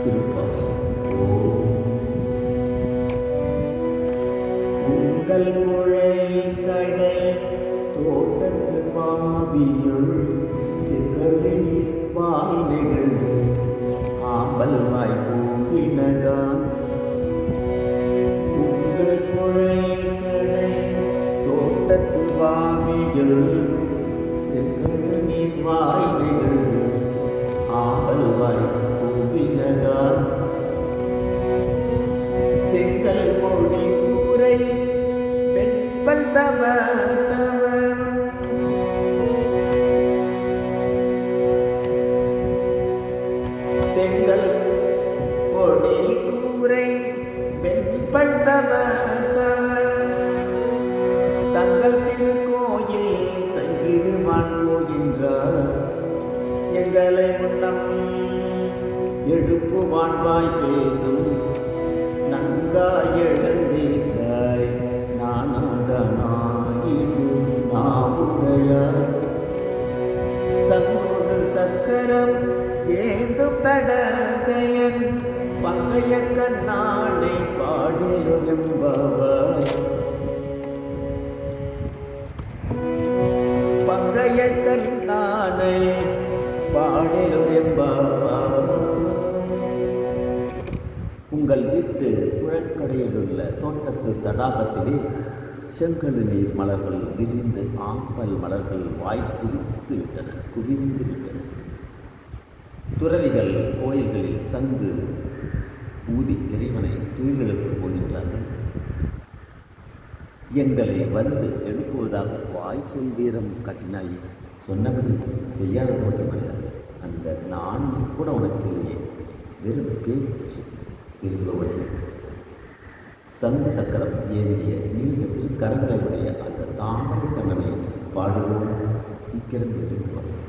திருப்பாவை. உங்கள் முழை கடை தோட்டத்து வாவியுள் சிகழில் வாய் நெகிழ்ந்து ஆம்பல் வாய் பூவினகான். உங்கள் முழை கடை தோட்டத்து வாவியுள் சிகழில் வாய் நெகிழ்ந்து ஆம்பல் வாய் பூவினகான். செங்கல் மொழி கூரை பெண்பல் தவ தவ செங்கல் பொடி கூரை பெண்பல் தவ தவ தங்கள் திருக்கோயில் சங்கிடுவான் போகின்றார். எங்களை முன்னம் எழுப்புவான் வாய் பேசும் நங்காய் எழுந்தீர்கள் நானாதனாயிடு நாவுடையாய். சங்கோடு சக்கரம் ஏந்தும் தடகையன் பங்கைய கண்ணானை பாடலொரும்பவாய். பங்கைய கண்ணானை பாடலொரும்பவாய். உங்கள் வீட்டு புழற்கடையில் உள்ள தோட்டத்து தடாகத்திலே செங்கழு நீர் மலர்கள் விரிந்து ஆம்பல் மலர்கள் வாய் குவிந்து விட்டன. துறவிகள் கோயில்களில் சங்கு ஊதி இறைவனை தூய்மெழுப்பு போகின்றார்கள். எங்களை வந்து எழுப்புவதாக வாய் சொல் வீரம் கட்டினாயே, சொன்னபடி செய்யாதது மட்டுமல்ல, அந்த நானும் கூட உனக்கு இல்லையே, வெறும் பேச்சு பேசுபவனே. சங்கு சக்கரம் ஏந்திய நீண்ட திருக்கரங்களை உடைய அந்த தாமரை கண்ணனை பாடுவோம், சீக்கிரம் எழுந்து வரும்.